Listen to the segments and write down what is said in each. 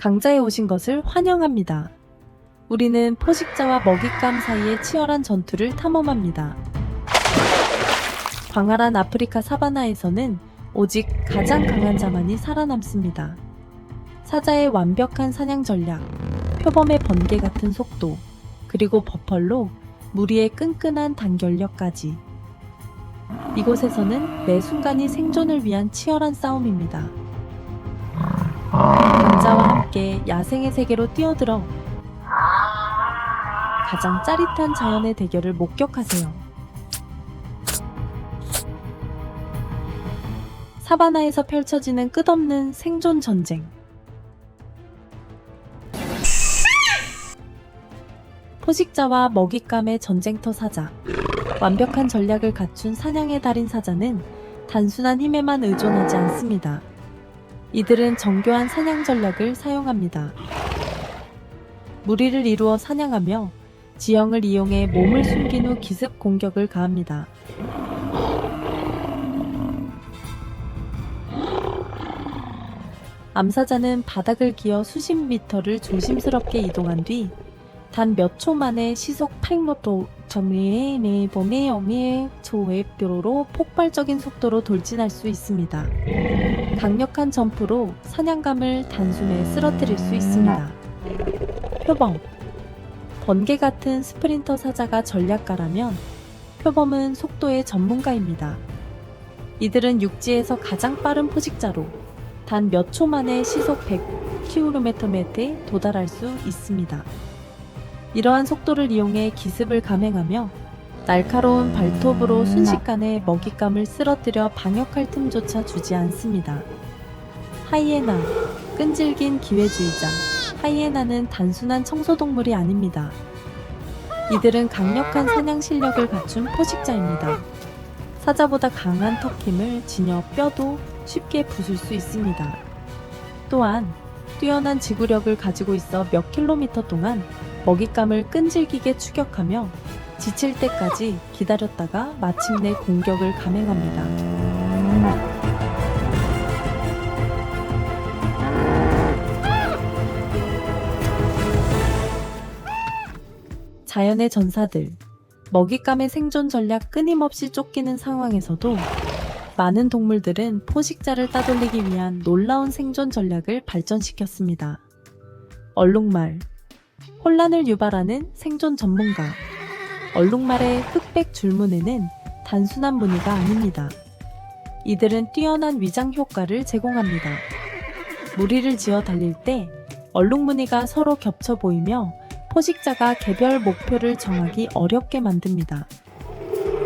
강자에 오신 것을 환영합니다. 우리는 포식자와 먹잇감 사이의 치열한 전투를 탐험합니다. 광활한 아프리카 사바나에서는 오직 가장 강한 자만이 살아남습니다. 사자의 완벽한 사냥 전략, 표범의 번개 같은 속도, 그리고 버펄로 무리의 끈끈한 단결력까지. 이곳에서는 매 순간이 생존을 위한 치열한 싸움입니다. 강자와 함께 야생의 세계로 뛰어들어 가장 짜릿한 자연의 대결을 목격하세요. 사바나에서 펼쳐지는 끝없는 생존 전쟁. 포식자와 먹잇감의 전쟁터 사자. 완벽한 전략을 갖춘 사냥의 달인 사자는 단순한 힘에만 의존하지 않습니다. 이들은 정교한 사냥 전략을 사용합니다. 무리를 이루어 사냥하며 지형을 이용해 몸을 숨긴 후 기습 공격을 가합니다. 암사자는 바닥을 기어 수십 미터를 조심스럽게 이동한 뒤 단 몇 초 만에 시속 8km로 폭발적인 속도로 돌진할 수 있습니다. 강력한 점프로 사냥감을 단숨에 쓰러뜨릴 수 있습니다. 표범. 번개 같은 스프린터 사자가 전략가라면 표범은 속도의 전문가입니다. 이들은 육지에서 가장 빠른 포식자로 단 몇 초 만에 시속 100km에 도달할 수 있습니다. 이러한 속도를 이용해 기습을 감행하며 날카로운 발톱으로 순식간에 먹잇감을 쓰러뜨려 방역할 틈조차 주지 않습니다. 하이에나, 끈질긴 기회주의자. 하이에나는 단순한 청소동물이 아닙니다. 이들은 강력한 사냥 실력을 갖춘 포식자입니다. 사자보다 강한 턱 힘을 지녀 뼈도 쉽게 부술 수 있습니다. 또한 뛰어난 지구력을 가지고 있어 몇 킬로미터 동안 먹잇감을 끈질기게 추격하며 지칠 때까지 기다렸다가 마침내 공격을 감행합니다. 자연의 전사들. 먹잇감의 생존 전략 끊임없이 쫓기는 상황에서도 많은 동물들은 포식자를 따돌리기 위한 놀라운 생존 전략을 발전시켰습니다. 얼룩말. 혼란을 유발하는 생존 전문가. 얼룩말의 흑백 줄무늬는 단순한 무늬가 아닙니다. 이들은 뛰어난 위장 효과를 제공합니다. 무리를 지어 달릴 때 얼룩무늬가 서로 겹쳐 보이며 포식자가 개별 목표를 정하기 어렵게 만듭니다.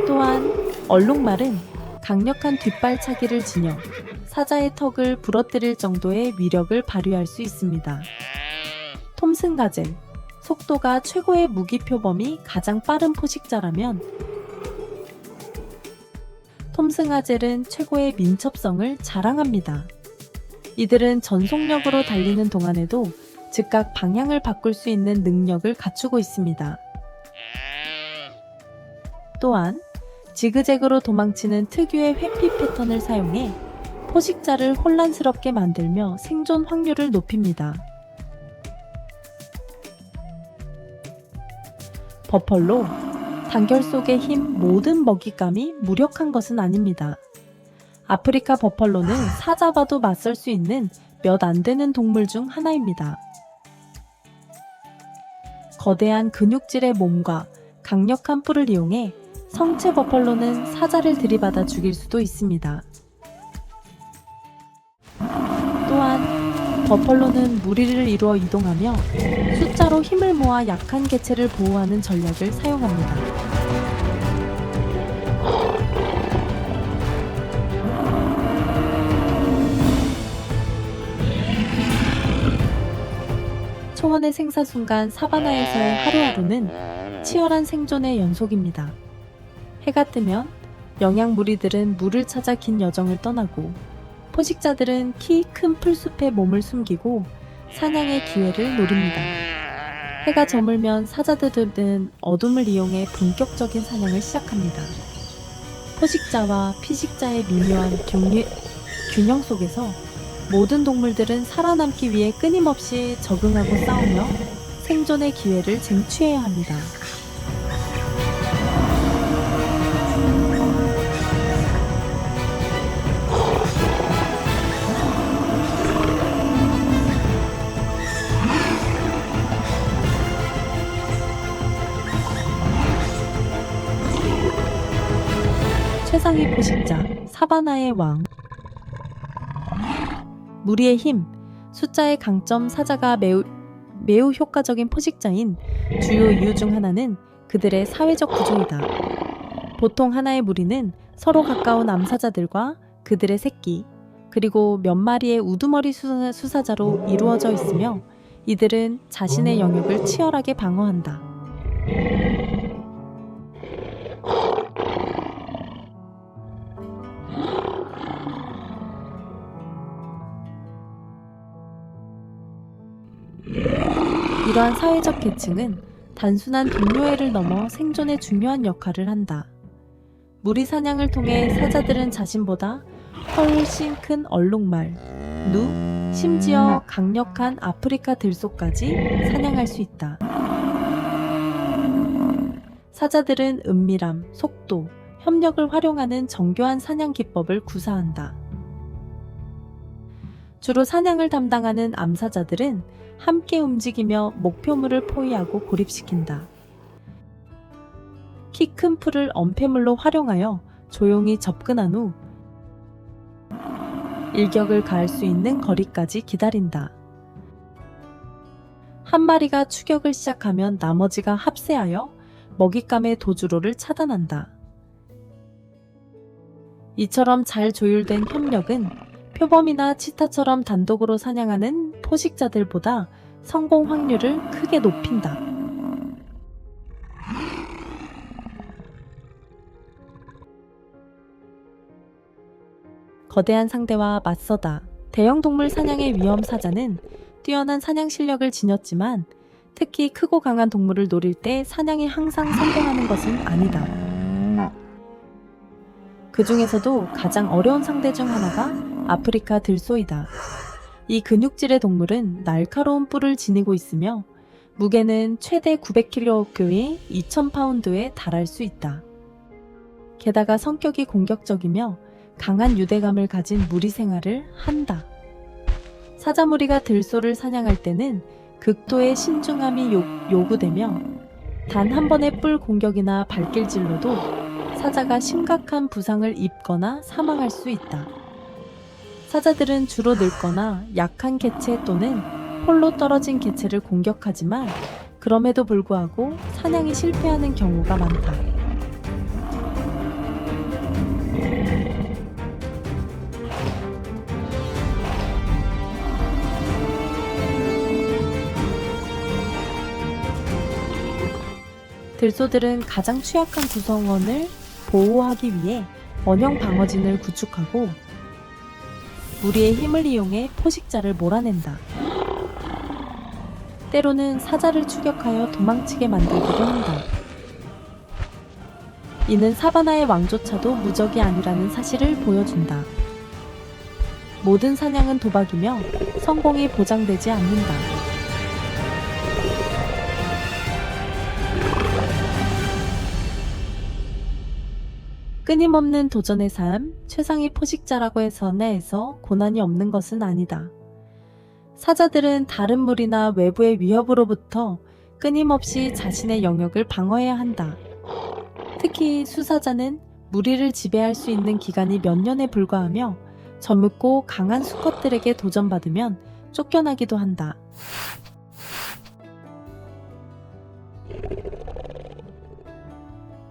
또한 얼룩말은 강력한 뒷발차기를 지녀 사자의 턱을 부러뜨릴 정도의 위력을 발휘할 수 있습니다. 톰슨 가젤. 속도가 최고의 무기 표범이 가장 빠른 포식자라면 톰슨 가젤은 최고의 민첩성을 자랑합니다. 이들은 전속력으로 달리는 동안에도 즉각 방향을 바꿀 수 있는 능력을 갖추고 있습니다. 또한 지그재그로 도망치는 특유의 회피 패턴을 사용해 포식자를 혼란스럽게 만들며 생존 확률을 높입니다. 버펄로. 단결 속의 힘 모든 먹잇감이 무력한 것은 아닙니다. 아프리카 버펄로는 사자봐도 맞설 수 있는 몇 안 되는 동물 중 하나입니다. 거대한 근육질의 몸과 강력한 뿔을 이용해 성체 버펄로는 사자를 들이받아 죽일 수도 있습니다. 또한 버펄로는 무리를 이루어 이동하며 숫자로 힘을 모아 약한 개체를 보호하는 전략을 사용합니다. 초원의 생사순간 사바나에서의 하루하루는 치열한 생존의 연속입니다. 해가 뜨면 영양 무리들은 물을 찾아 긴 여정을 떠나고 포식자들은 키 큰 풀숲에 몸을 숨기고 사냥의 기회를 노립니다. 해가 저물면 사자들은 어둠을 이용해 본격적인 사냥을 시작합니다. 포식자와 피식자의 미묘한 균형 속에서 모든 동물들은 살아남기 위해 끊임없이 적응하고 싸우며 생존의 기회를 쟁취해야 합니다. 최상위 포식자, 사바나의 왕. 무리의 힘, 숫자의 강점. 사자가 매우 효과적인 포식자인 주요 이유 중 하나는 그들의 사회적 구조이다. 보통 하나의 무리는 서로 가까운 암사자들과 그들의 새끼, 그리고 몇 마리의 우두머리 수사자로 이루어져 있으며 이들은 자신의 영역을 치열하게 방어한다. 이러한 사회적 계층은 단순한 동료애를 넘어 생존에 중요한 역할을 한다. 무리 사냥을 통해 사자들은 자신보다 훨씬 큰 얼룩말, 누, 심지어 강력한 아프리카 들소까지 사냥할 수 있다. 사자들은 은밀함, 속도, 협력을 활용하는 정교한 사냥 기법을 구사한다. 주로 사냥을 담당하는 암사자들은 함께 움직이며 목표물을 포위하고 고립시킨다. 키 큰 풀을 엄폐물로 활용하여 조용히 접근한 후 일격을 가할 수 있는 거리까지 기다린다. 한 마리가 추격을 시작하면 나머지가 합세하여 먹잇감의 도주로를 차단한다. 이처럼 잘 조율된 협력은 표범이나 치타처럼 단독으로 사냥하는 포식자들보다 성공 확률을 크게 높인다. 거대한 상대와 맞서다. 대형 동물 사냥의 위험. 사자는 뛰어난 사냥 실력을 지녔지만 특히 크고 강한 동물을 노릴 때 사냥이 항상 성공하는 것은 아니다. 그 중에서도 가장 어려운 상대 중 하나가 아프리카 들소이다. 이 근육질의 동물은 날카로운 뿔을 지니고 있으며 무게는 최대 900kg의 2000파운드에 달할 수 있다. 게다가 성격이 공격적이며 강한 유대감을 가진 무리 생활을 한다. 사자 무리가 들소를 사냥할 때는 극도의 신중함이 요구되며 단 한 번의 뿔 공격이나 발길질로도 사자가 심각한 부상을 입거나 사망할 수 있다. 사자들은 주로 늙거나 약한 개체 또는 홀로 떨어진 개체를 공격하지만 그럼에도 불구하고 사냥이 실패하는 경우가 많다. 들소들은 가장 취약한 구성원을 보호하기 위해 원형 방어진을 구축하고 무리의 힘을 이용해 포식자를 몰아낸다. 때로는 사자를 추격하여 도망치게 만들기도 한다. 이는 사바나의 왕조차도 무적이 아니라는 사실을 보여준다. 모든 사냥은 도박이며 성공이 보장되지 않는다. 끊임없는 도전의 삶, 최상위 포식자라고 해서 고난이 없는 것은 아니다. 사자들은 다른 무리나 외부의 위협으로부터 끊임없이 자신의 영역을 방어해야 한다. 특히 수사자는 무리를 지배할 수 있는 기간이 몇 년에 불과하며 젊고 강한 수컷들에게 도전받으면 쫓겨나기도 한다.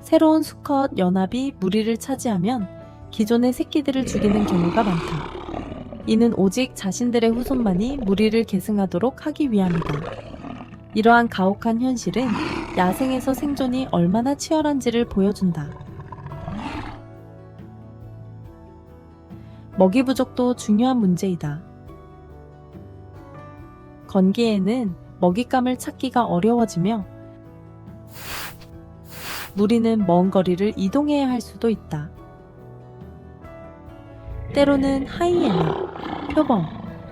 새로운 수컷 연합이 무리를 차지하면 기존의 새끼들을 죽이는 경우가 많다. 이는 오직 자신들의 후손만이 무리를 계승하도록 하기 위함이다. 이러한 가혹한 현실은 야생에서 생존이 얼마나 치열한지를 보여준다. 먹이 부족도 중요한 문제이다. 건기에는 먹잇감을 찾기가 어려워지며 무리는 먼 거리를 이동해야 할 수도 있다. 때로는 하이에나, 표범,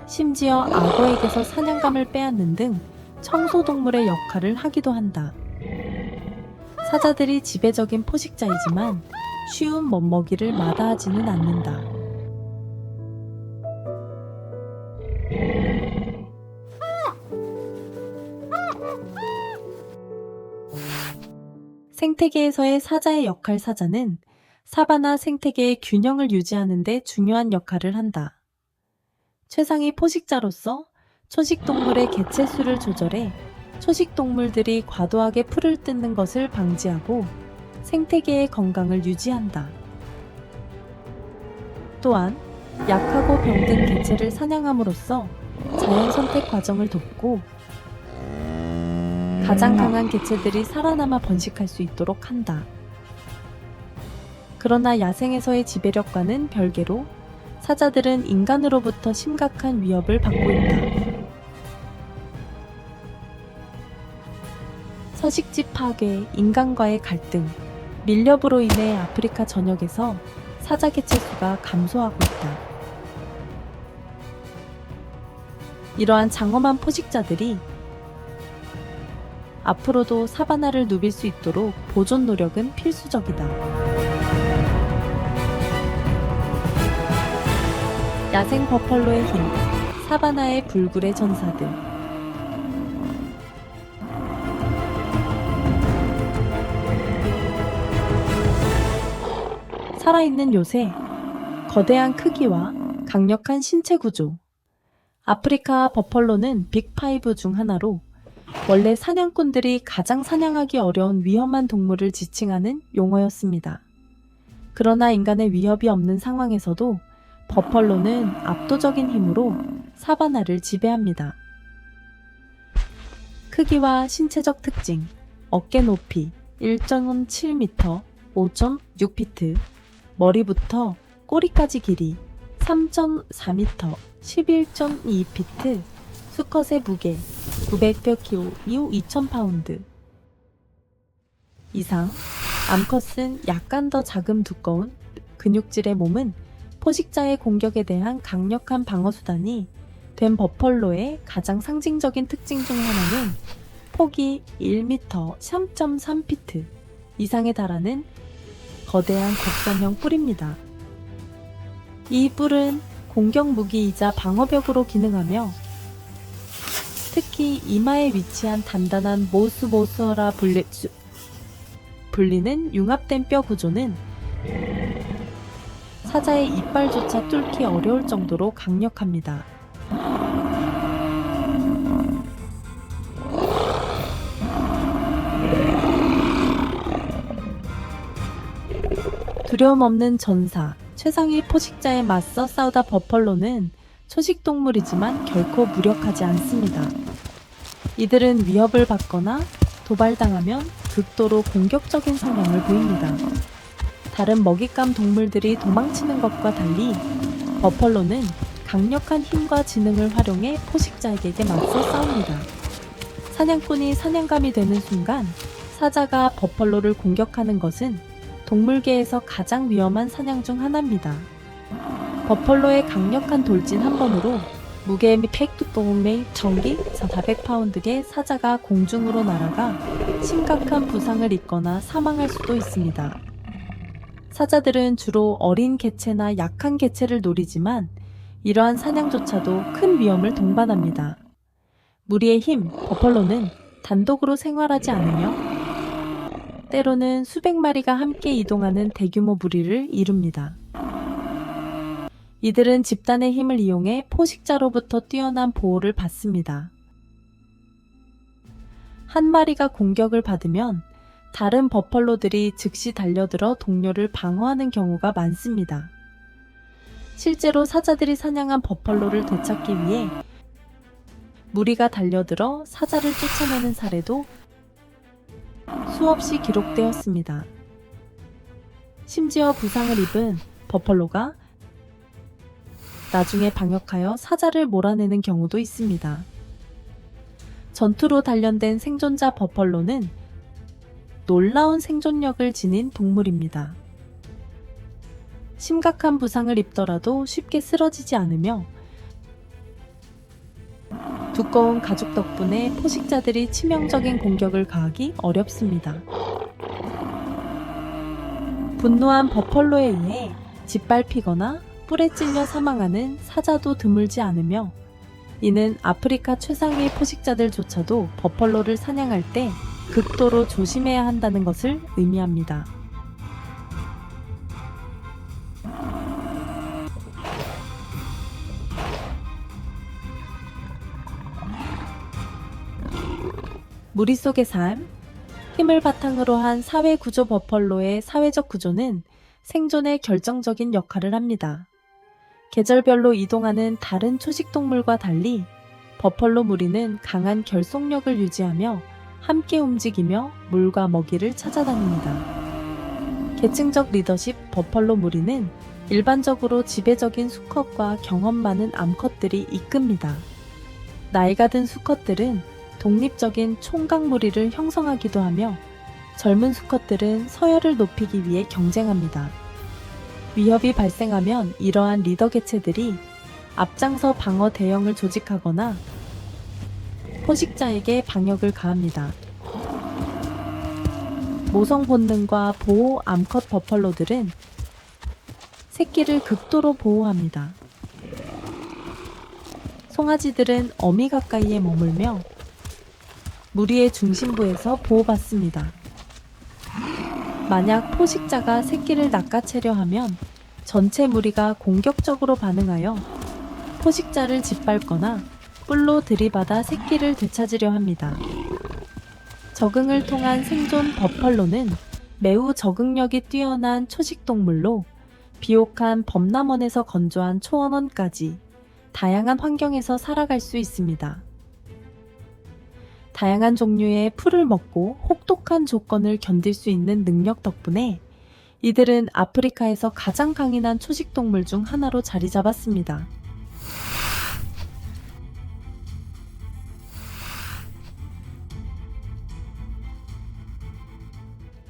심지어 악어에게서 사냥감을 빼앗는 등 청소동물의 역할을 하기도 한다. 사자들이 지배적인 포식자이지만 쉬운 젖먹이를 마다하지는 않는다. 생태계에서의 사자의 역할. 사자는 사바나 생태계의 균형을 유지하는 데 중요한 역할을 한다. 최상위 포식자로서 초식동물의 개체수를 조절해 초식동물들이 과도하게 풀을 뜯는 것을 방지하고 생태계의 건강을 유지한다. 또한 약하고 병든 개체를 사냥함으로써 자연 선택 과정을 돕고 가장 강한 개체들이 살아남아 번식할 수 있도록 한다. 그러나 야생에서의 지배력과는 별개로 사자들은 인간으로부터 심각한 위협을 받고 있다. 서식지 파괴, 인간과의 갈등, 밀렵으로 인해 아프리카 전역에서 사자 개체수가 감소하고 있다. 이러한 장엄한 포식자들이 앞으로도 사바나를 누빌 수 있도록 보존 노력은 필수적이다. 야생 버펄로의 힘, 사바나의 불굴의 전사들. 살아있는 요새, 거대한 크기와 강력한 신체 구조. 아프리카 버펄로는 빅5 중 하나로 원래 사냥꾼들이 가장 사냥하기 어려운 위험한 동물을 지칭하는 용어였습니다. 그러나 인간의 위협이 없는 상황에서도 버펄로는 압도적인 힘으로 사바나를 지배합니다. 크기와 신체적 특징, 어깨 높이 1.7m, 5.6피트, 머리부터 꼬리까지 길이 3.4m, 11.2피트, 수컷의 무게 900kg 이후 2000파운드 이상, 암컷은 약간 더 작음 두꺼운 근육질의 몸은 포식자의 공격에 대한 강력한 방어수단이 된 버펄로의 가장 상징적인 특징 중 하나는 폭이 1m 3.3피트 이상에 달하는 거대한 곡선형 뿔입니다. 이 뿔은 공격 무기이자 방어벽으로 기능하며 특히 이마에 위치한 단단한 모스모스라 불리는 융합된 뼈 구조는 사자의 이빨조차 뚫기 어려울 정도로 강력합니다. 두려움 없는 전사, 최상위 포식자에 맞서 싸우다 버펄로는 초식동물이지만 결코 무력하지 않습니다. 이들은 위협을 받거나 도발당하면 극도로 공격적인 성향을 보입니다. 다른 먹잇감 동물들이 도망치는 것과 달리 버펄로는 강력한 힘과 지능을 활용해 포식자에게 맞서 싸웁니다. 사냥꾼이 사냥감이 되는 순간 사자가 버펄로를 공격하는 것은 동물계에서 가장 위험한 사냥 중 하나입니다. 버펄로의 강력한 돌진 한 번으로 무게 및 팩트봉의 전기 400파운드의 사자가 공중으로 날아가 심각한 부상을 입거나 사망할 수도 있습니다. 사자들은 주로 어린 개체나 약한 개체를 노리지만 이러한 사냥조차도 큰 위험을 동반합니다. 무리의 힘, 버펄로는 단독으로 생활하지 않으며 때로는 수백 마리가 함께 이동하는 대규모 무리를 이룹니다. 이들은 집단의 힘을 이용해 포식자로부터 뛰어난 보호를 받습니다. 한 마리가 공격을 받으면 다른 버펄로들이 즉시 달려들어 동료를 방어하는 경우가 많습니다. 실제로 사자들이 사냥한 버펄로를 되찾기 위해 무리가 달려들어 사자를 쫓아내는 사례도 수없이 기록되었습니다. 심지어 부상을 입은 버펄로가 나중에 방역하여 사자를 몰아내는 경우도 있습니다. 전투로 단련된 생존자 버펄로는 놀라운 생존력을 지닌 동물입니다. 심각한 부상을 입더라도 쉽게 쓰러지지 않으며 두꺼운 가죽 덕분에 포식자들이 치명적인 공격을 가하기 어렵습니다. 분노한 버펄로에 의해 짓밟히거나 뿔에 찔려 사망하는 사자도 드물지 않으며, 이는 아프리카 최상위 포식자들조차도 버펄로를 사냥할 때 극도로 조심해야 한다는 것을 의미합니다. 무리 속의 삶, 힘을 바탕으로 한 사회구조. 버펄로의 사회적 구조는 생존에 결정적인 역할을 합니다. 계절별로 이동하는 다른 초식동물과 달리 버펄로 무리는 강한 결속력을 유지하며 함께 움직이며 물과 먹이를 찾아다닙니다. 계층적 리더십. 버펄로 무리는 일반적으로 지배적인 수컷과 경험 많은 암컷들이 이끕니다. 나이가 든 수컷들은 독립적인 총각 무리를 형성하기도 하며, 젊은 수컷들은 서열을 높이기 위해 경쟁합니다. 위협이 발생하면 이러한 리더 개체들이 앞장서 방어 대형을 조직하거나 포식자에게 방역을 가합니다. 모성 본능과 보호. 암컷 버펄로들은 새끼를 극도로 보호합니다. 송아지들은 어미 가까이에 머물며 무리의 중심부에서 보호받습니다. 만약 포식자가 새끼를 낚아채려 하면 전체 무리가 공격적으로 반응하여 포식자를 짓밟거나 뿔로 들이받아 새끼를 되찾으려 합니다. 적응을 통한 생존. 버펄로는 매우 적응력이 뛰어난 초식동물로 비옥한 범람원에서 건조한 초원원까지 다양한 환경에서 살아갈 수 있습니다. 다양한 종류의 풀을 먹고 혹독한 조건을 견딜 수 있는 능력 덕분에 이들은 아프리카에서 가장 강인한 초식동물 중 하나로 자리 잡았습니다.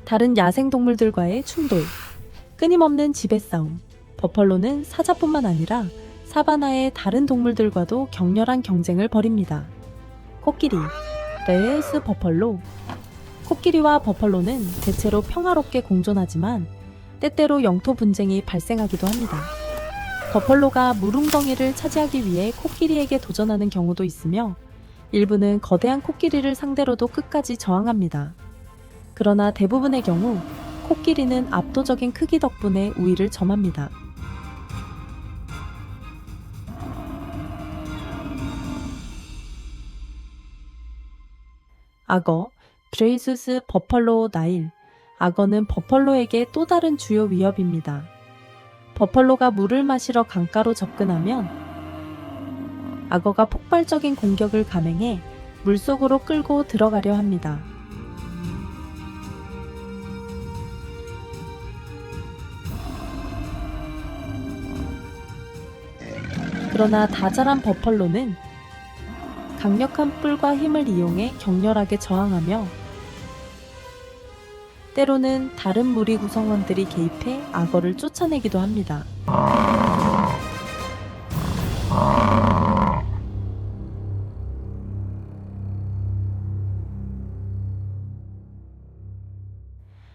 다른 야생동물들과의 충돌, 끊임없는 지배싸움. 버펄로는 사자뿐만 아니라 사바나의 다른 동물들과도 격렬한 경쟁을 벌입니다. 코끼리, 레웨우스 버펄로. 코끼리와 버펄로는 대체로 평화롭게 공존하지만 때때로 영토 분쟁이 발생하기도 합니다. 버펄로가 물웅덩이를 차지하기 위해 코끼리에게 도전하는 경우도 있으며, 일부는 거대한 코끼리를 상대로도 끝까지 저항합니다. 그러나 대부분의 경우 코끼리는 압도적인 크기 덕분에 우위를 점합니다. 악어, 브레이수스 버펄로 나일. 악어는 버펄로에게 또 다른 주요 위협입니다. 버펄로가 물을 마시러 강가로 접근하면 악어가 폭발적인 공격을 감행해 물속으로 끌고 들어가려 합니다. 그러나 다자란 버펄로는 강력한 뿔과 힘을 이용해 격렬하게 저항하며, 때로는 다른 무리 구성원들이 개입해 악어를 쫓아내기도 합니다.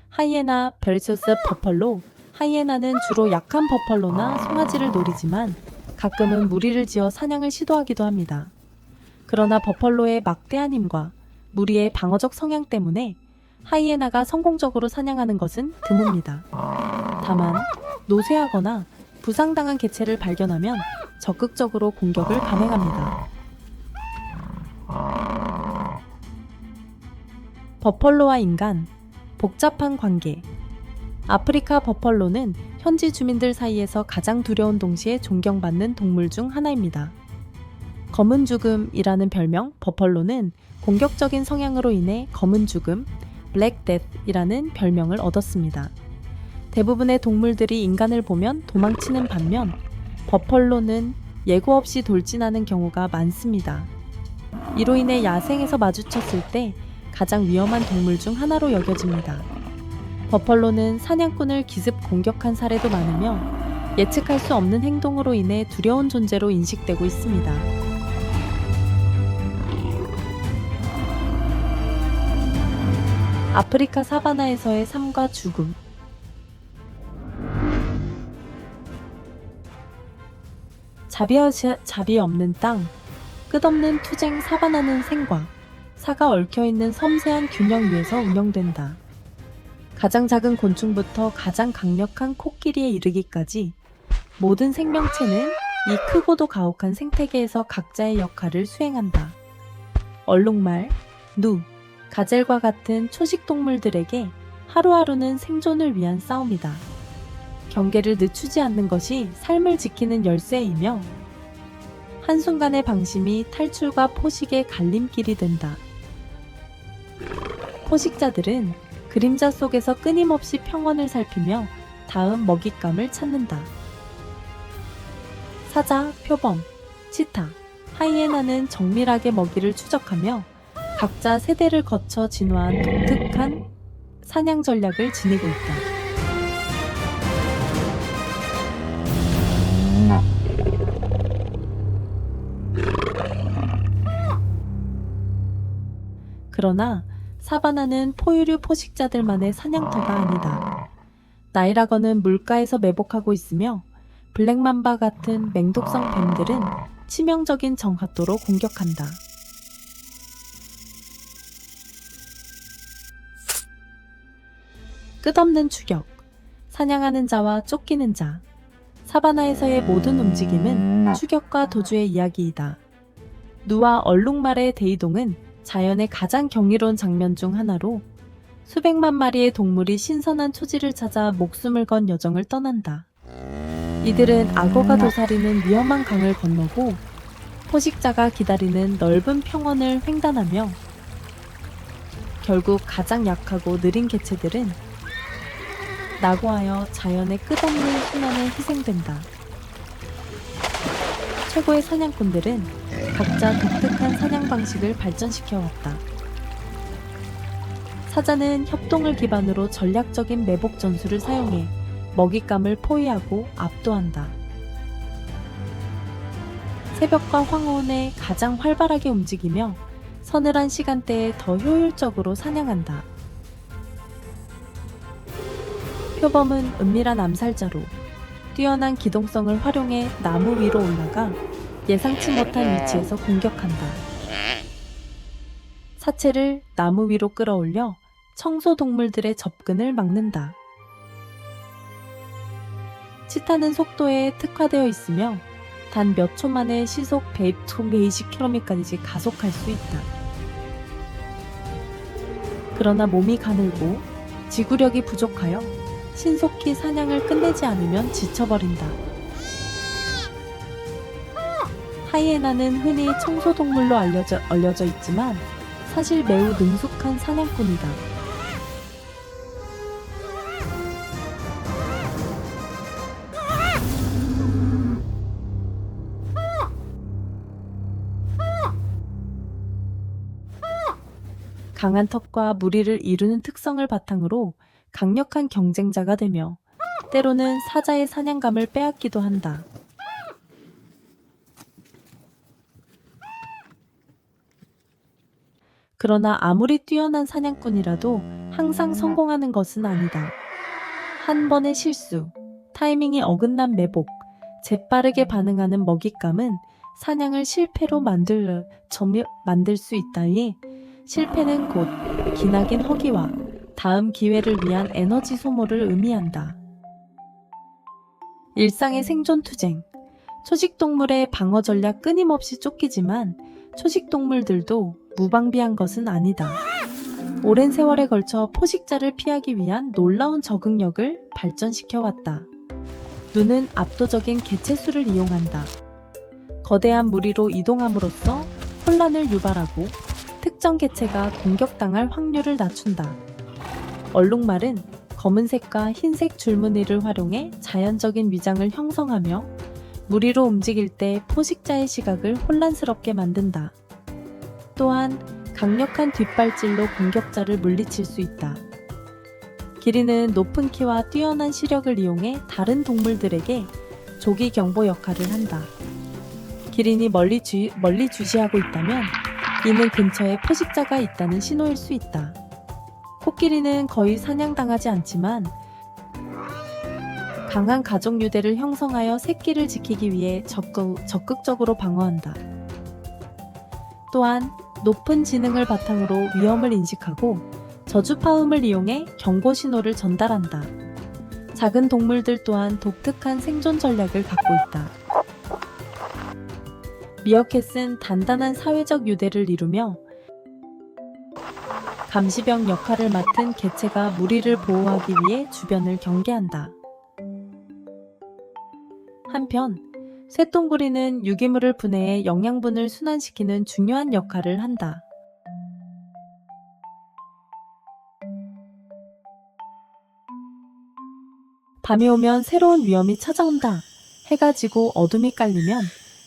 하이에나 vs 버펄로. 하이에나는 주로 약한 버펄로나 송아지를 노리지만 가끔은 무리를 지어 사냥을 시도하기도 합니다. 그러나 버펄로의 막대한 힘과 무리의 방어적 성향 때문에 하이에나가 성공적으로 사냥하는 것은 드뭅니다. 다만 노쇠하거나 부상당한 개체를 발견하면 적극적으로 공격을 감행합니다. 버펄로와 인간, 복잡한 관계. 아프리카 버펄로는 현지 주민들 사이에서 가장 두려운 동시에 존경받는 동물 중 하나입니다. 검은 죽음이라는 별명. 버펄로는 공격적인 성향으로 인해 검은 죽음, 블랙 데스이라는 별명을 얻었습니다. 대부분의 동물들이 인간을 보면 도망치는 반면 버펄로는 예고 없이 돌진하는 경우가 많습니다. 이로 인해 야생에서 마주쳤을 때 가장 위험한 동물 중 하나로 여겨집니다. 버펄로는 사냥꾼을 기습 공격한 사례도 많으며 예측할 수 없는 행동으로 인해 두려운 존재로 인식되고 있습니다. 아프리카 사바나에서의 삶과 죽음. 잡이 없는 땅, 끝없는 투쟁. 사바나는 생과 사가 얽혀있는 섬세한 균형 위에서 운영된다. 가장 작은 곤충부터 가장 강력한 코끼리에 이르기까지 모든 생명체는 이 크고도 가혹한 생태계에서 각자의 역할을 수행한다. 얼룩말, 누, 가젤과 같은 초식동물들에게 하루하루는 생존을 위한 싸움이다. 경계를 늦추지 않는 것이 삶을 지키는 열쇠이며 한순간의 방심이 탈출과 포식의 갈림길이 된다. 포식자들은 그림자 속에서 끊임없이 평원을 살피며 다음 먹잇감을 찾는다. 사자, 표범, 치타, 하이에나는 정밀하게 먹이를 추적하며 각자 세대를 거쳐 진화한 독특한 사냥 전략을 지니고 있다. 그러나 사바나는 포유류 포식자들만의 사냥터가 아니다. 나이라거는 물가에서 매복하고 있으며 블랙맘바 같은 맹독성 뱀들은 치명적인 정확도로 공격한다. 끝없는 추격, 사냥하는 자와 쫓기는 자. 사바나에서의 모든 움직임은 추격과 도주의 이야기이다. 누와 얼룩말의 대이동은 자연의 가장 경이로운 장면 중 하나로 수백만 마리의 동물이 신선한 초지를 찾아 목숨을 건 여정을 떠난다. 이들은 악어가 도사리는 위험한 강을 건너고 포식자가 기다리는 넓은 평원을 횡단하며 결국 가장 약하고 느린 개체들은 낙오하여 자연의 끝없는 순환에 희생된다. 최고의 사냥꾼들은 각자 독특한 사냥 방식을 발전시켜 왔다. 사자는 협동을 기반으로 전략적인 매복 전술을 사용해 먹잇감을 포위하고 압도한다. 새벽과 황혼에 가장 활발하게 움직이며 서늘한 시간대에 더 효율적으로 사냥한다. 표범은 은밀한 암살자로 뛰어난 기동성을 활용해 나무 위로 올라가 예상치 못한 위치에서 공격한다. 사체를 나무 위로 끌어올려 청소동물들의 접근을 막는다. 치타는 속도에 특화되어 있으며 단 몇 초 만에 시속 120km까지 가속할 수 있다. 그러나 몸이 가늘고 지구력이 부족하여 신속히 사냥을 끝내지 않으면 지쳐버린다. 하이에나는 흔히 청소동물로 알려져 있지만 사실 매우 능숙한 사냥꾼이다. 강한 턱과 무리를 이루는 특성을 바탕으로 강력한 경쟁자가 되며 때로는 사자의 사냥감을 빼앗기도 한다. 그러나 아무리 뛰어난 사냥꾼이라도 항상 성공하는 것은 아니다. 한 번의 실수, 타이밍이 어긋난 매복, 재빠르게 반응하는 먹잇감은 사냥을 실패로 만들 수 있다니 실패는 곧 기나긴 허기와 다음 기회를 위한 에너지 소모를 의미한다. 일상의 생존 투쟁. 초식동물의 방어 전략 끊임없이 쫓기지만 초식동물들도 무방비한 것은 아니다. 오랜 세월에 걸쳐 포식자를 피하기 위한 놀라운 적응력을 발전시켜왔다. 눈은 압도적인 개체수를 이용한다. 거대한 무리로 이동함으로써 혼란을 유발하고 특정 개체가 공격당할 확률을 낮춘다. 얼룩말은 검은색과 흰색 줄무늬를 활용해 자연적인 위장을 형성하며 무리로 움직일 때 포식자의 시각을 혼란스럽게 만든다. 또한 강력한 뒷발질로 공격자를 물리칠 수 있다. 기린은 높은 키와 뛰어난 시력을 이용해 다른 동물들에게 조기 경보 역할을 한다. 기린이 멀리 주시하고 있다면 이는 근처에 포식자가 있다는 신호일 수 있다. 코끼리는 거의 사냥당하지 않지만 강한 가족 유대를 형성하여 새끼를 지키기 위해 적극적으로 방어한다. 또한 높은 지능을 바탕으로 위험을 인식하고 저주파음을 이용해 경고 신호를 전달한다. 작은 동물들 또한 독특한 생존 전략을 갖고 있다. 미어캣은 단단한 사회적 유대를 이루며 감시병 역할을 맡은 개체가 무리를 보호하기 위해 주변을 경계한다. 한편 쇠똥구리는 유기물을 분해해 영양분을 순환시키는 중요한 역할을 한다. 밤이 오면 새로운 위험이 찾아온다. 해가 지고 어둠이 깔리면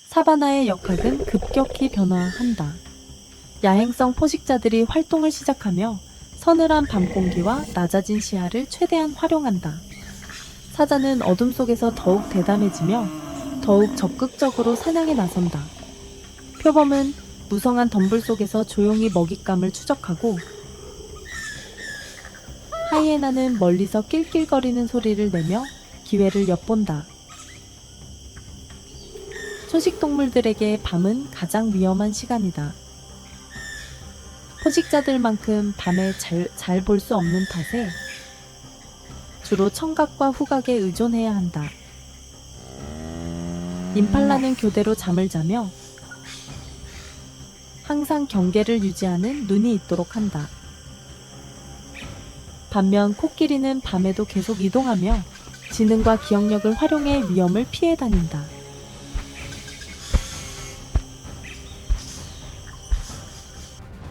사바나의 역학은 급격히 변화한다. 야행성 포식자들이 활동을 시작하며 서늘한 밤 공기와 낮아진 시야를 최대한 활용한다. 사자는 어둠 속에서 더욱 대담해지며 더욱 적극적으로 사냥에 나선다. 표범은 무성한 덤불 속에서 조용히 먹잇감을 추적하고 하이에나는 멀리서 낄낄거리는 소리를 내며 기회를 엿본다. 초식동물들에게 밤은 가장 위험한 시간이다. 포식자들만큼 밤에 잘 볼 수 없는 탓에 주로 청각과 후각에 의존해야 한다. 임팔라는 교대로 잠을 자며 항상 경계를 유지하는 눈이 있도록 한다. 반면 코끼리는 밤에도 계속 이동하며 지능과 기억력을 활용해 위험을 피해 다닌다.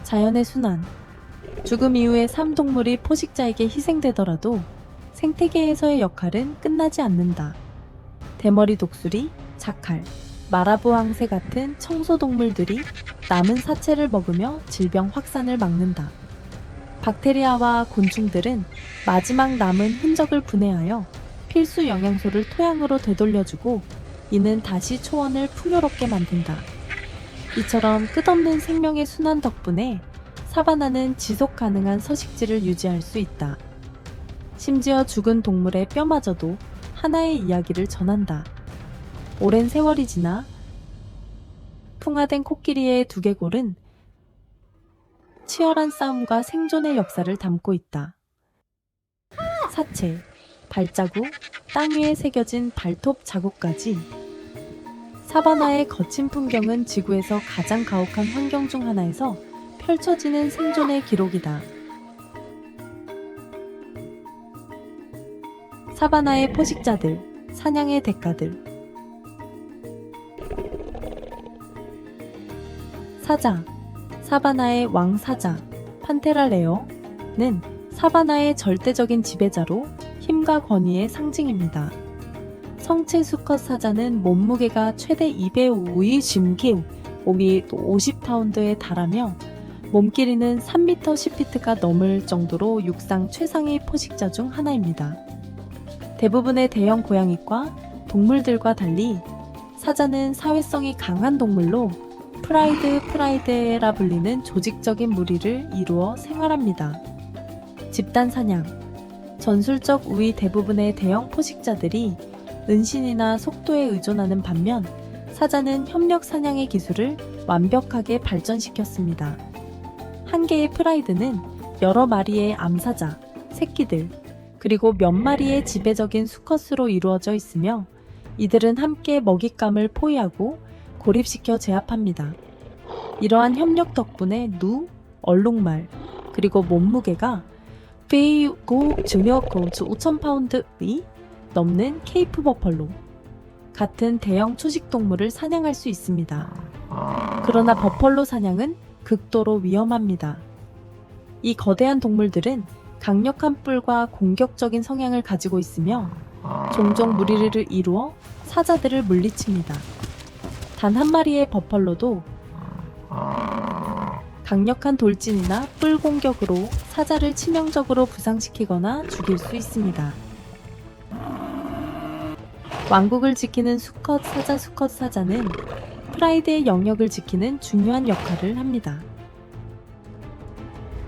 자연의 순환. 죽음 이후에 삶동물이 포식자에게 희생되더라도 생태계에서의 역할은 끝나지 않는다. 대머리 독수리, 자칼, 마라보 황새 같은 청소동물들이 남은 사체를 먹으며 질병 확산을 막는다. 박테리아와 곤충들은 마지막 남은 흔적을 분해하여 필수 영양소를 토양으로 되돌려주고 이는 다시 초원을 풍요롭게 만든다. 이처럼 끝없는 생명의 순환 덕분에 사바나는 지속 가능한 서식지를 유지할 수 있다. 심지어 죽은 동물의 뼈마저도 하나의 이야기를 전한다. 오랜 세월이 지나 풍화된 코끼리의 두개골은 치열한 싸움과 생존의 역사를 담고 있다. 사체, 발자국, 땅 위에 새겨진 발톱 자국까지 사바나의 거친 풍경은 지구에서 가장 가혹한 환경 중 하나에서 펼쳐지는 생존의 기록이다. 사바나의 포식자들, 사냥의 대가들. 사자, 사바나의 왕사자, 판테라 레어는 사바나의 절대적인 지배자로 힘과 권위의 상징입니다. 성체 수컷 사자는 몸무게가 최대 205의 짐기, 몸이 50파운드에 달하며 몸길이는 3m 10피트가 넘을 정도로 육상 최상의 포식자 중 하나입니다. 대부분의 대형 고양이과 동물들과 달리 사자는 사회성이 강한 동물로 프라이드라 불리는 조직적인 무리를 이루어 생활합니다. 집단 사냥. 전술적 우위 대부분의 대형 포식자들이 은신이나 속도에 의존하는 반면 사자는 협력 사냥의 기술을 완벽하게 발전시켰습니다. 한 개의 프라이드는 여러 마리의 암사자, 새끼들, 그리고 몇 마리의 지배적인 수컷으로 이루어져 있으며 이들은 함께 먹잇감을 포위하고 고립시켜 제압합니다. 이러한 협력 덕분에 얼룩말, 그리고 몸무게가 페이고 증여고 5,000파운드의 넘는 케이프 버펄로 같은 대형 초식동물을 사냥할 수 있습니다. 그러나 버펄로 사냥은 극도로 위험합니다. 이 거대한 동물들은 강력한 뿔과 공격적인 성향을 가지고 있으며 종종 무리를 이루어 사자들을 물리칩니다. 단 한 마리의 버펄로도 강력한 돌진이나 뿔 공격으로 사자를 치명적으로 부상시키거나 죽일 수 있습니다. 왕국을 지키는 수컷 사자는 프라이드의 영역을 지키는 중요한 역할을 합니다.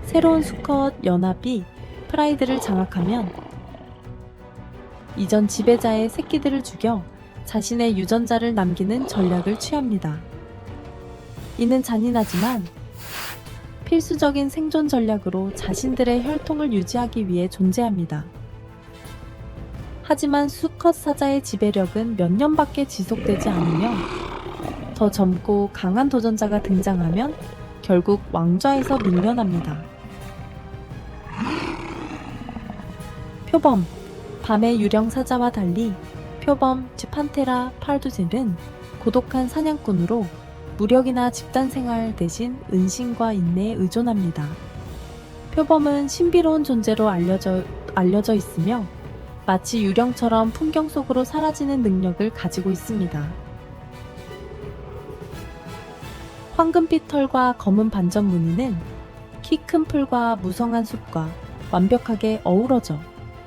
새로운 수컷 연합이 프라이드를 장악하면 이전 지배자의 새끼들을 죽여 자신의 유전자를 남기는 전략을 취합니다. 이는 잔인하지만 필수적인 생존 전략으로 자신들의 혈통을 유지하기 위해 존재합니다. 하지만 수컷 사자의 지배력은 몇 년밖에 지속되지 않으며 더 젊고 강한 도전자가 등장하면 결국 왕좌에서 밀려납니다. 표범, 밤의 유령 사자와 달리 표범 판테라 팔두질은 고독한 사냥꾼으로 무력이나 집단 생활 대신 은신과 인내에 의존합니다. 표범은 신비로운 존재로 알려져 있으며 마치 유령처럼 풍경 속으로 사라지는 능력을 가지고 있습니다. 황금빛 털과 검은 반전 무늬는 키 큰 풀과 무성한 숲과 완벽하게 어우러져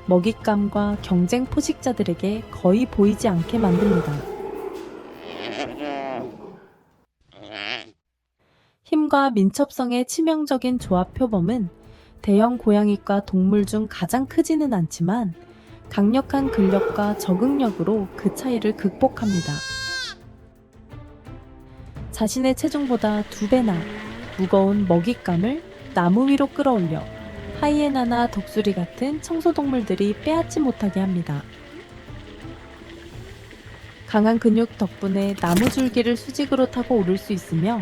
먹잇감과 경쟁 포식자들에게 거의 보이지 않게 만듭니다. 힘과 민첩성의 치명적인 조합 표범은 대형 고양이과 동물 중 가장 크지는 않지만 강력한 근력과 적응력으로 그 차이를 극복합니다. 자신의 체중보다 2배나 무거운 먹잇감을 나무 위로 끌어올려 하이에나나 독수리 같은 청소동물들이 빼앗지 못하게 합니다. 강한 근육 덕분에 나무 줄기를 수직으로 타고 오를 수 있으며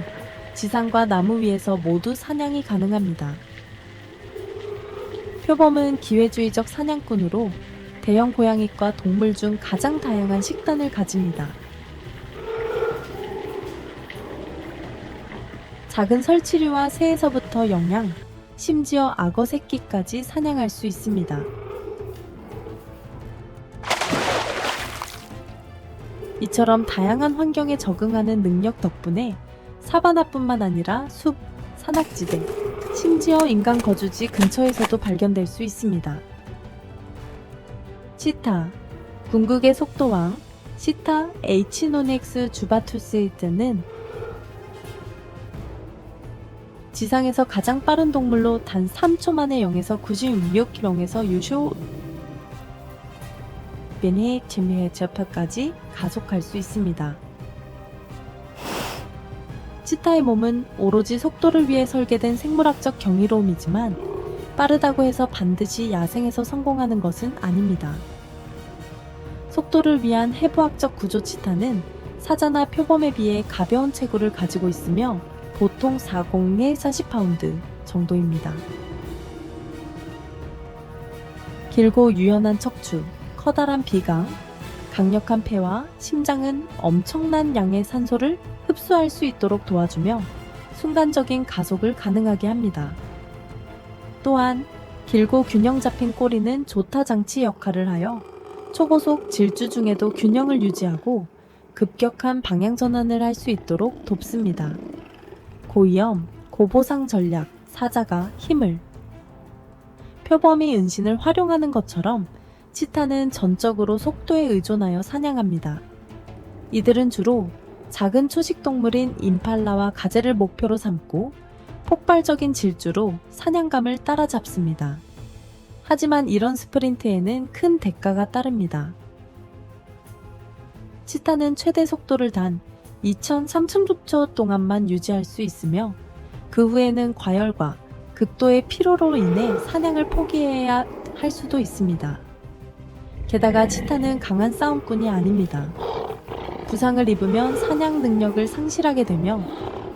지상과 나무 위에서 모두 사냥이 가능합니다. 표범은 기회주의적 사냥꾼으로 대형 고양이과 동물 중 가장 다양한 식단을 가집니다. 작은 설치류와 새에서부터 영양, 심지어 악어 새끼까지 사냥할 수 있습니다. 이처럼 다양한 환경에 적응하는 능력 덕분에 사바나뿐만 아니라 숲, 산악지대, 심지어 인간 거주지 근처에서도 발견될 수 있습니다. 치타, 궁극의 속도왕 시타 에이치노닉스 주바투스이트는 지상에서 가장 빠른 동물로 단 3초 만에 0에서 96km에서 유쇼 벤헤 지미헤 저파까지 가속할 수 있습니다. 치타의 몸은 오로지 속도를 위해 설계된 생물학적 경이로움이지만 빠르다고 해서 반드시 야생에서 성공하는 것은 아닙니다. 속도를 위한 해부학적 구조 치타는 사자나 표범에 비해 가벼운 체구를 가지고 있으며 보통 40에 40파운드 정도입니다. 길고 유연한 척추, 커다란 비강, 강력한 폐와 심장은 엄청난 양의 산소를 흡수할 수 있도록 도와주며 순간적인 가속을 가능하게 합니다. 또한 길고 균형 잡힌 꼬리는 조타 장치 역할을 하여 초고속 질주 중에도 균형을 유지하고 급격한 방향 전환을 할 수 있도록 돕습니다. 고위험, 고보상 전략, 사자가 힘을 표범이 은신을 활용하는 것처럼 치타는 전적으로 속도에 의존하여 사냥합니다. 이들은 주로 작은 초식동물인 임팔라와 가젤을 목표로 삼고 폭발적인 질주로 사냥감을 따라잡습니다. 하지만 이런 스프린트에는 큰 대가가 따릅니다. 치타는 최대 속도를 단 2300초 동안만 유지할 수 있으며 그 후에는 과열과 극도의 피로로 인해 사냥을 포기해야 할 수도 있습니다. 게다가 치타는 강한 싸움꾼이 아닙니다. 부상을 입으면 사냥 능력을 상실하게 되며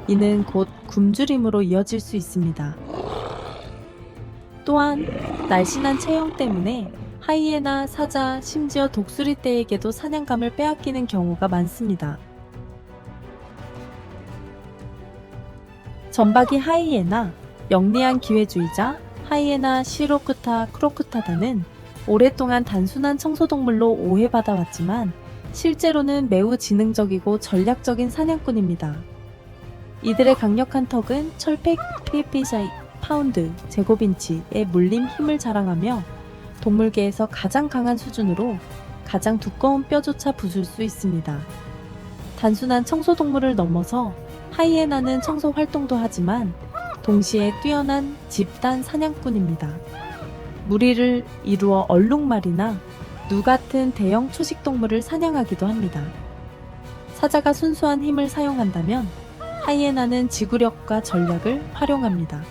이는 곧 굶주림으로 이어질 수 있습니다. 또한 날씬한 체형 때문에 하이에나, 사자, 심지어 독수리 떼에게도 사냥감을 빼앗기는 경우가 많습니다. 점박이 하이에나, 영리한 기회주의자 하이에나 시로쿠타 크로쿠타다는 오랫동안 단순한 청소동물로 오해받아왔지만 실제로는 매우 지능적이고 전략적인 사냥꾼입니다. 이들의 강력한 턱은 철폐 psi 파운드 제곱인치의 물림 힘을 자랑하며 동물계에서 가장 강한 수준으로 가장 두꺼운 뼈조차 부술 수 있습니다. 단순한 청소동물을 넘어서 하이에나는 청소 활동도 하지만 동시에 뛰어난 집단 사냥꾼입니다. 무리를 이루어 얼룩말이나 누 같은 대형 초식동물을 사냥하기도 합니다. 사자가 순수한 힘을 사용한다면 하이에나는 지구력과 전략을 활용합니다.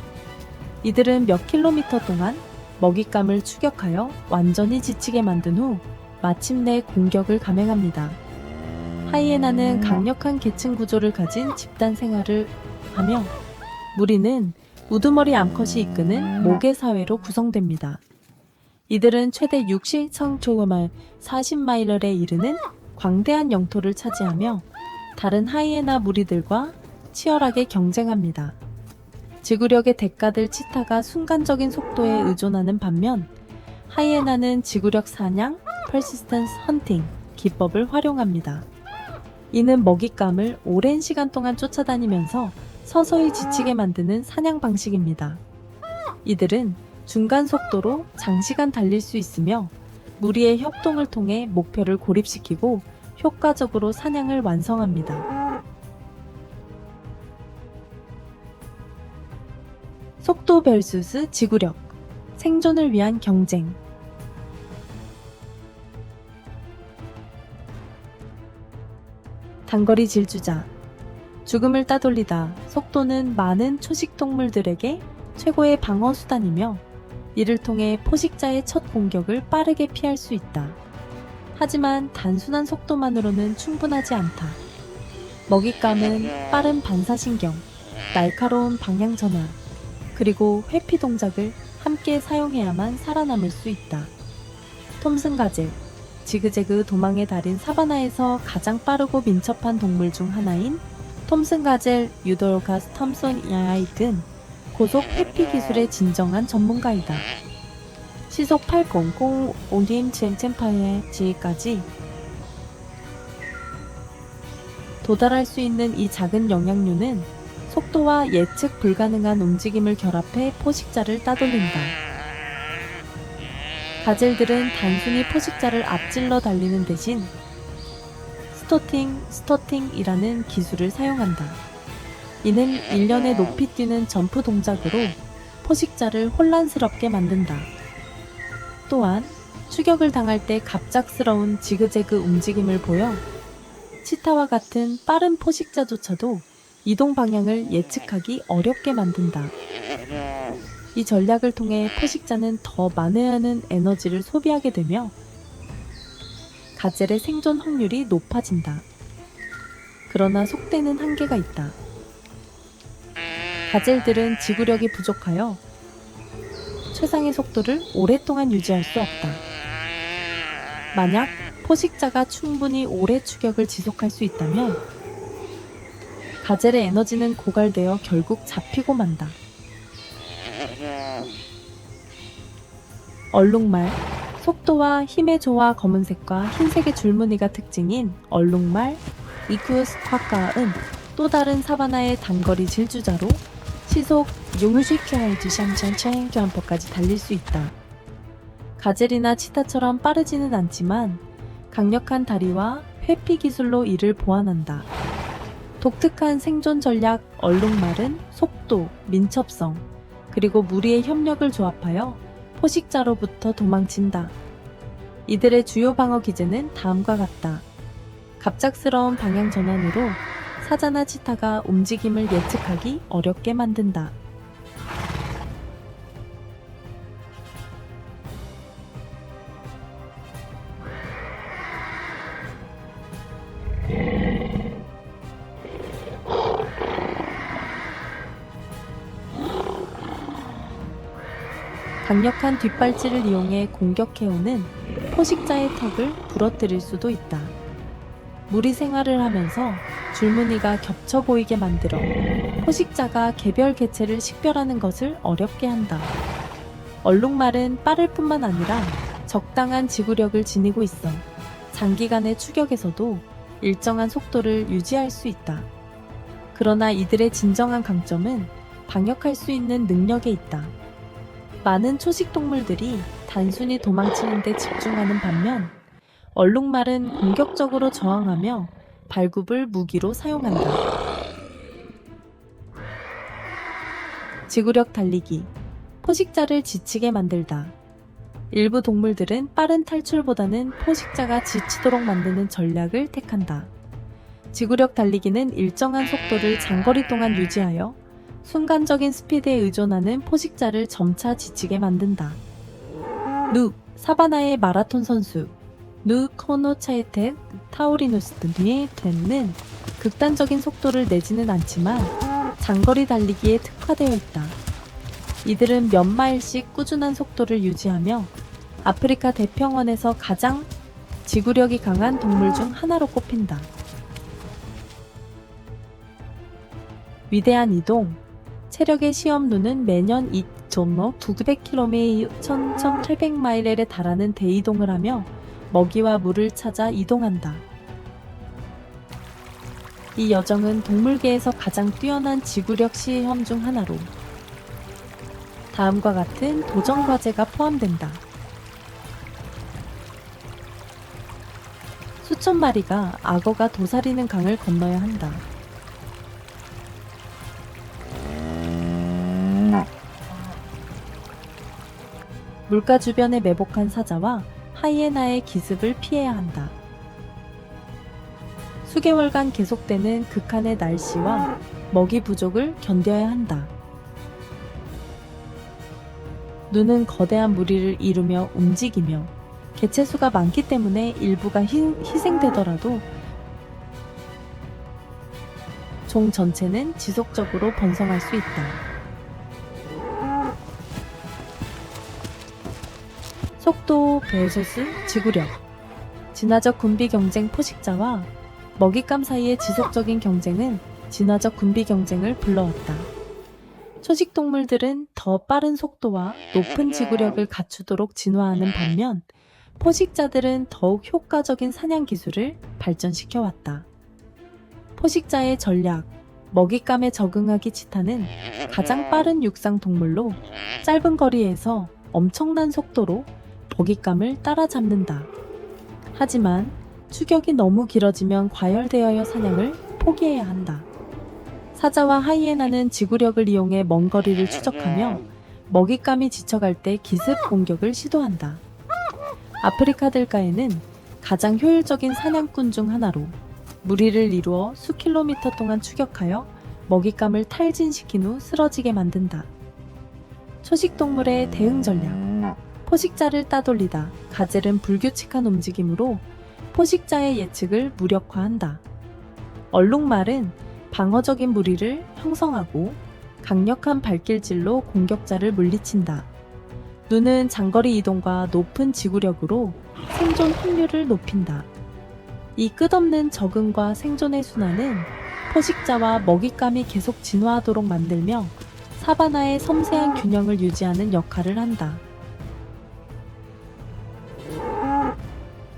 이들은 몇 킬로미터 동안 먹잇감을 추격하여 완전히 지치게 만든 후 마침내 공격을 감행합니다. 하이에나는 강력한 계층 구조를 가진 집단 생활을 하며 무리는 우두머리 암컷이 이끄는 모계 사회로 구성됩니다. 이들은 최대 60,000km 40마일에 이르는 광대한 영토를 차지하며 다른 하이에나 무리들과 치열하게 경쟁합니다. 지구력의 대가들 치타가 순간적인 속도에 의존하는 반면 하이에나는 지구력 사냥, persistence hunting 기법을 활용합니다. 이는 먹잇감을 오랜 시간 동안 쫓아다니면서 서서히 지치게 만드는 사냥 방식입니다. 이들은 중간 속도로 장시간 달릴 수 있으며 무리의 협동을 통해 목표를 고립시키고 효과적으로 사냥을 완성합니다. 속도 vs 지구력, 생존을 위한 경쟁. 단거리 질주자, 죽음을 따돌리다. 속도는 많은 초식동물들에게 최고의 방어 수단이며 이를 통해 포식자의 첫 공격을 빠르게 피할 수 있다. 하지만 단순한 속도만으로는 충분하지 않다. 먹잇감은 빠른 반사신경, 날카로운 방향 전환, 그리고 회피 동작을 함께 사용해야만 살아남을 수 있다. 톰슨 가젤, 지그재그 도망의 달인 사바나에서 가장 빠르고 민첩한 동물 중 하나인 톰슨 가젤 유도로가스 톰슨 야이크는 고속 회피 기술의 진정한 전문가이다. 시속 800 챔챔파이지까지 도달할 수 있는 이 작은 영향류는 속도와 예측 불가능한 움직임을 결합해 포식자를 따돌린다. 가젤들은 단순히 포식자를 앞질러 달리는 대신 스토팅이라는 기술을 사용한다. 이는 일련의 높이 뛰는 점프 동작으로 포식자를 혼란스럽게 만든다. 또한 추격을 당할 때 갑작스러운 지그재그 움직임을 보여 치타와 같은 빠른 포식자조차도 이동 방향을 예측하기 어렵게 만든다. 이 전략을 통해 포식자는 더 많은 에너지를 소비하게 되며 가젤의 생존 확률이 높아진다. 그러나 속되는 한계가 있다. 가젤들은 지구력이 부족하여 최상의 속도를 오랫동안 유지할 수 없다. 만약 포식자가 충분히 오래 추격을 지속할 수 있다면 가젤의 에너지는 고갈되어 결국 잡히고 만다. 얼룩말, 속도와 힘의 조화 검은색과 흰색의 줄무늬가 특징인 얼룩말 이쿠스 콰카은 또 다른 사바나의 단거리 질주자로 시속 60km/h 달릴 수 있다. 가젤이나 치타처럼 빠르지는 않지만 강력한 다리와 회피 기술로 이를 보완한다. 독특한 생존 전략 얼룩말은 속도, 민첩성, 그리고 무리의 협력을 조합하여 포식자로부터 도망친다. 이들의 주요 방어 기제는 다음과 같다. 갑작스러운 방향 전환으로 사자나 치타가 움직임을 예측하기 어렵게 만든다. 강력한 뒷발질을 이용해 공격해오는 포식자의 턱을 부러뜨릴 수도 있다. 무리 생활을 하면서 줄무늬가 겹쳐 보이게 만들어 포식자가 개별 개체를 식별하는 것을 어렵게 한다. 얼룩말은 빠를 뿐만 아니라 적당한 지구력을 지니고 있어 장기간의 추격에서도 일정한 속도를 유지할 수 있다. 그러나 이들의 진정한 강점은 방역할 수 있는 능력에 있다. 많은 초식동물들이 단순히 도망치는 데 집중하는 반면 얼룩말은 공격적으로 저항하며 발굽을 무기로 사용한다. 지구력 달리기, 포식자를 지치게 만들다. 일부 동물들은 빠른 탈출보다는 포식자가 지치도록 만드는 전략을 택한다. 지구력 달리기는 일정한 속도를 장거리 동안 유지하여 순간적인 스피드에 의존하는 포식자를 점차 지치게 만든다. 누, 사바나의 마라톤 선수 누 코노차에테 타우리누스는 극단적인 속도를 내지는 않지만 장거리 달리기에 특화되어 있다. 이들은 몇 마일씩 꾸준한 속도를 유지하며 아프리카 대평원에서 가장 지구력이 강한 동물 중 하나로 꼽힌다. 위대한 이동, 체력의 시험루는 매년 2,900km 1,800마일에 달하는 대이동을 하며 먹이와 물을 찾아 이동한다. 이 여정은 동물계에서 가장 뛰어난 지구력 시험 중 하나로 다음과 같은 도전 과제가 포함된다. 수천 마리가 악어가 도사리는 강을 건너야 한다. 물가 주변에 매복한 사자와 하이에나의 기습을 피해야 한다. 수개월간 계속되는 극한의 날씨와 먹이 부족을 견뎌야 한다. 눈은 거대한 무리를 이루며 움직이며 개체수가 많기 때문에 일부가 희생되더라도 종 전체는 지속적으로 번성할 수 있다. 속도 vs 지구력. 진화적 군비 경쟁 포식자와 먹잇감 사이의 지속적인 경쟁은 진화적 군비 경쟁을 불러왔다. 초식 동물들은 더 빠른 속도와 높은 지구력을 갖추도록 진화하는 반면 포식자들은 더욱 효과적인 사냥 기술을 발전시켜 왔다. 포식자의 전략, 먹잇감에 적응하기 치타는 가장 빠른 육상 동물로 짧은 거리에서 엄청난 속도로 먹잇감을 따라잡는다. 하지만 추격이 너무 길어지면 과열되어야 사냥을 포기해야 한다. 사자와 하이에나는 지구력을 이용해 먼 거리를 추적하며 먹잇감이 지쳐갈 때 기습 공격을 시도한다. 아프리카 들가에는 가장 효율적인 사냥꾼 중 하나로 무리를 이루어 수킬로미터 동안 추격하여 먹잇감을 탈진시킨 후 쓰러지게 만든다. 초식동물의 대응 전략. 포식자를 따돌리다. 가젤은 불규칙한 움직임으로 포식자의 예측을 무력화한다. 얼룩말은 방어적인 무리를 형성하고 강력한 발길질로 공격자를 물리친다. 눈은 장거리 이동과 높은 지구력으로 생존 확률을 높인다. 이 끝없는 적응과 생존의 순환은 포식자와 먹잇감이 계속 진화하도록 만들며 사바나의 섬세한 균형을 유지하는 역할을 한다.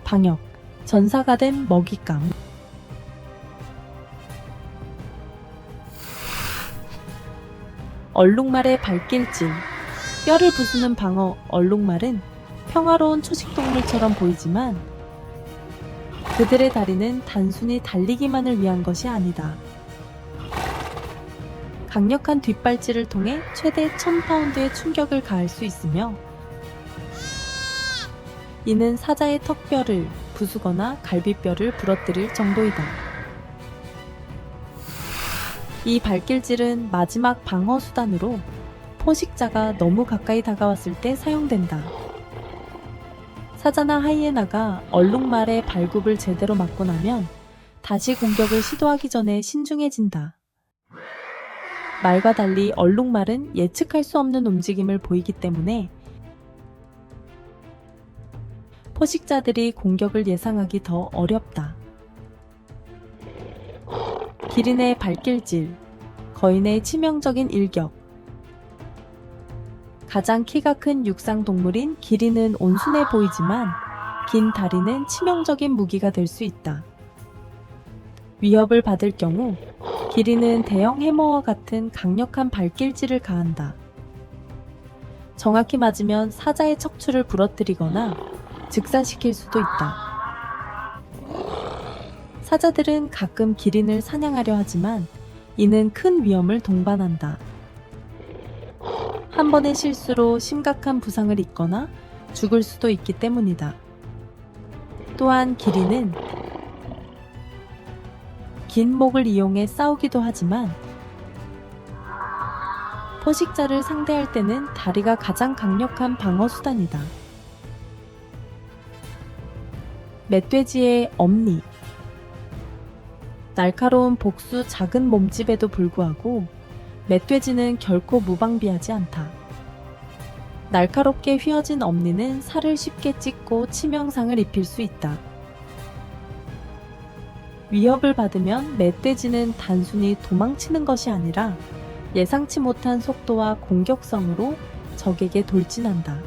방역, 전사가 된 먹잇감. 얼룩말의 발길질, 뼈를 부수는 방어. 얼룩말은 평화로운 초식동물처럼 보이지만 그들의 다리는 단순히 달리기만을 위한 것이 아니다. 강력한 뒷발질을 통해 최대 1000파운드의 충격을 가할 수 있으며 이는 사자의 턱뼈를 부수거나 갈비뼈를 부러뜨릴 정도이다. 이 발길질은 마지막 방어 수단으로 포식자가 너무 가까이 다가왔을 때 사용된다. 사자나 하이에나가 얼룩말의 발굽을 제대로 맞고 나면 다시 공격을 시도하기 전에 신중해진다. 말과 달리 얼룩말은 예측할 수 없는 움직임을 보이기 때문에 포식자들이 공격을 예상하기 더 어렵다. 기린의 발길질, 거인의 치명적인 일격. 가장 키가 큰 육상 동물인 기린은 온순해 보이지만 긴 다리는 치명적인 무기가 될 수 있다. 위협을 받을 경우 기린은 대형 해머와 같은 강력한 발길질을 가한다. 정확히 맞으면 사자의 척추를 부러뜨리거나 즉사시킬 수도 있다. 사자들은 가끔 기린을 사냥하려 하지만 이는 큰 위험을 동반한다. 한 번의 실수로 심각한 부상을 입거나 죽을 수도 있기 때문이다. 또한 기린은 긴 목을 이용해 싸우기도 하지만 포식자를 상대할 때는 다리가 가장 강력한 방어 수단이다. 멧돼지의 엄니. 날카로운 복수 작은 몸집에도 불구하고 멧돼지는 결코 무방비하지 않다. 날카롭게 휘어진 엄니는 살을 쉽게 찢고 치명상을 입힐 수 있다. 위협을 받으면 멧돼지는 단순히 도망치는 것이 아니라 예상치 못한 속도와 공격성으로 적에게 돌진한다.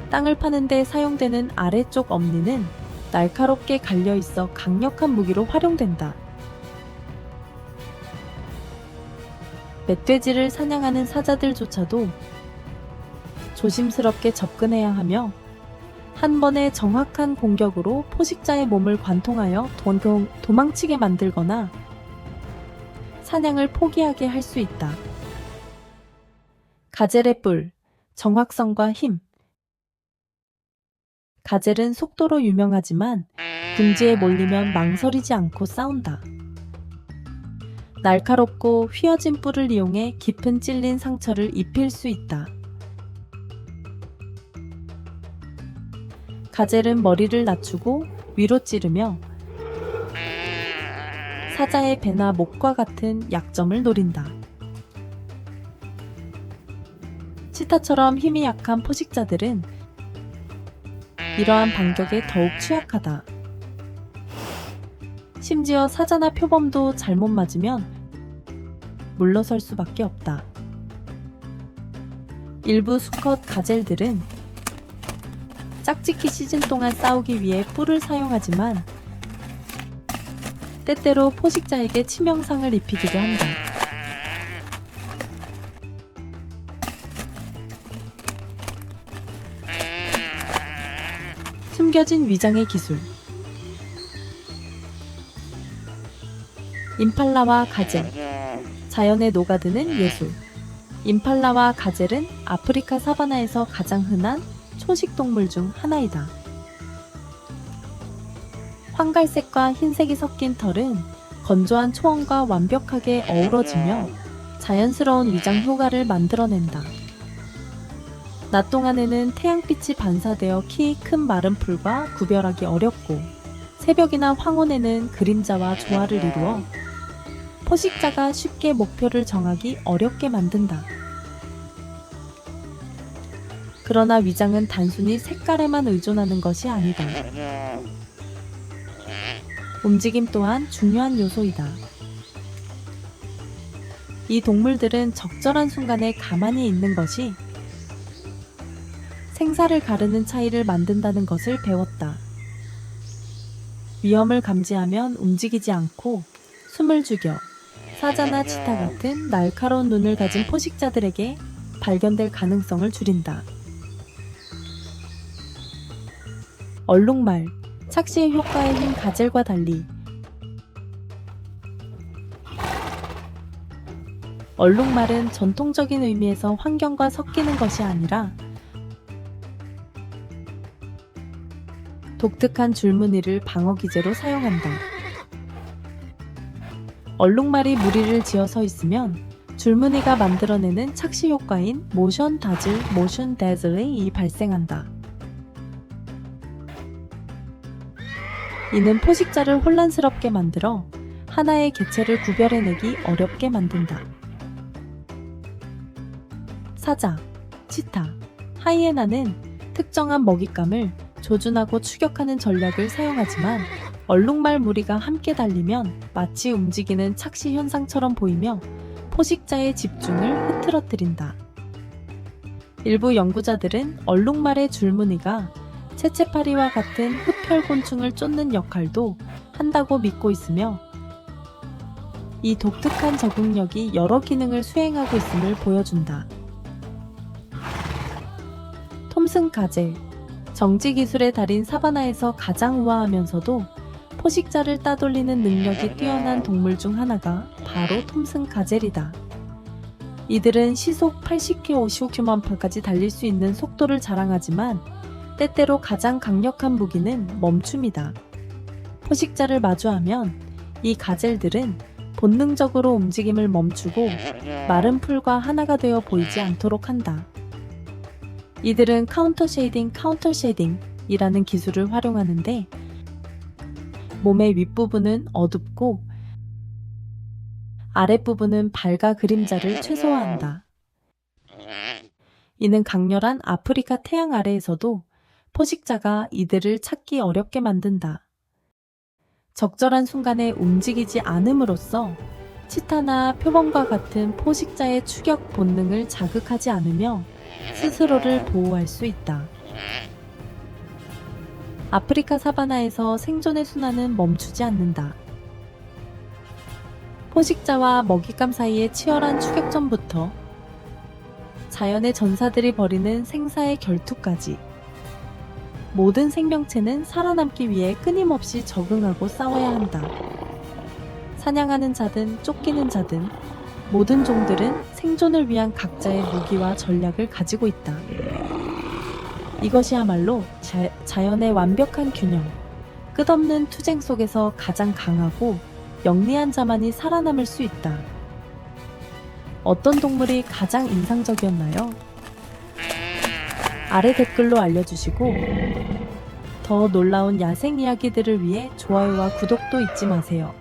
땅을 파는 데 사용되는 아래쪽 엄니는 날카롭게 갈려있어 강력한 무기로 활용된다. 멧돼지를 사냥하는 사자들조차도 조심스럽게 접근해야 하며 한 번의 정확한 공격으로 포식자의 몸을 관통하여 도망치게 만들거나 사냥을 포기하게 할 수 있다. 가젤의 뿔, 정확성과 힘. 가젤은 속도로 유명하지만 궁지에 몰리면 망설이지 않고 싸운다. 날카롭고 휘어진 뿔을 이용해 깊은 찔린 상처를 입힐 수 있다. 가젤은 머리를 낮추고 위로 찌르며 사자의 배나 목과 같은 약점을 노린다. 치타처럼 힘이 약한 포식자들은 이러한 반격에 더욱 취약하다. 심지어 사자나 표범도 잘못 맞으면 물러설 수밖에 없다. 일부 수컷 가젤들은 짝짓기 시즌 동안 싸우기 위해 뿔을 사용하지만 때때로 포식자에게 치명상을 입히기도 한다. 숨겨진 위장의 기술. 임팔라와 가젤. 자연에 녹아드는 예술. 임팔라와 가젤은 아프리카 사바나에서 가장 흔한 초식 동물 중 하나이다. 황갈색과 흰색이 섞인 털은 건조한 초원과 완벽하게 어우러지며 자연스러운 위장 효과를 만들어낸다. 낮 동안에는 태양빛이 반사되어 키 큰 마른 풀과 구별하기 어렵고 새벽이나 황혼에는 그림자와 조화를 이루어 포식자가 쉽게 목표를 정하기 어렵게 만든다. 그러나 위장은 단순히 색깔에만 의존하는 것이 아니다. 움직임 또한 중요한 요소이다. 이 동물들은 적절한 순간에 가만히 있는 것이 생사를 가르는 차이를 만든다는 것을 배웠다. 위험을 감지하면 움직이지 않고 숨을 죽여 사자나 치타 같은 날카로운 눈을 가진 포식자들에게 발견될 가능성을 줄인다. 얼룩말, 착시의 효과에 힘 가젤과 달리 얼룩말은 전통적인 의미에서 환경과 섞이는 것이 아니라 독특한 줄무늬를 방어 기제로 사용한다. 얼룩말이 무리를 지어 서 있으면 줄무늬가 만들어내는 착시 효과인 모션 다즐, 모션 데즐이 발생한다. 이는 포식자를 혼란스럽게 만들어 하나의 개체를 구별해내기 어렵게 만든다. 사자, 치타, 하이에나는 특정한 먹잇감을 조준하고 추격하는 전략을 사용하지만 얼룩말 무리가 함께 달리면 마치 움직이는 착시 현상처럼 보이며 포식자의 집중을 흐트러뜨린다. 일부 연구자들은 얼룩말의 줄무늬가 채채파리와 같은 흡혈곤충을 쫓는 역할도 한다고 믿고 있으며 이 독특한 적응력이 여러 기능을 수행하고 있음을 보여준다. 톰슨 가젤, 정지 기술의 달인 사바나에서 가장 우아하면서도 포식자를 따돌리는 능력이 뛰어난 동물 중 하나가 바로 톰슨 가젤이다. 이들은 시속 80km/h까지 달릴 수 있는 속도를 자랑하지만 때때로 가장 강력한 무기는 멈춤이다. 포식자를 마주하면 이 가젤들은 본능적으로 움직임을 멈추고 마른 풀과 하나가 되어 보이지 않도록 한다. 이들은 카운터 쉐이딩이라는 기술을 활용하는데 몸의 윗부분은 어둡고 아랫부분은 밝아 그림자를 최소화한다. 이는 강렬한 아프리카 태양 아래에서도 포식자가 이들을 찾기 어렵게 만든다. 적절한 순간에 움직이지 않음으로써 치타나 표범과 같은 포식자의 추격 본능을 자극하지 않으며 스스로를 보호할 수 있다. 아프리카 사바나에서 생존의 순환은 멈추지 않는다. 포식자와 먹잇감 사이의 치열한 추격전부터 자연의 전사들이 벌이는 생사의 결투까지 모든 생명체는 살아남기 위해 끊임없이 적응하고 싸워야 한다. 사냥하는 자든 쫓기는 자든 모든 종들은 생존을 위한 각자의 무기와 전략을 가지고 있다. 이것이야말로 자연의 완벽한 균형, 끝없는 투쟁 속에서 가장 강하고 영리한 자만이 살아남을 수 있다. 어떤 동물이 가장 인상적이었나요? 아래 댓글로 알려주시고 더 놀라운 야생 이야기들을 위해 좋아요와 구독도 잊지 마세요.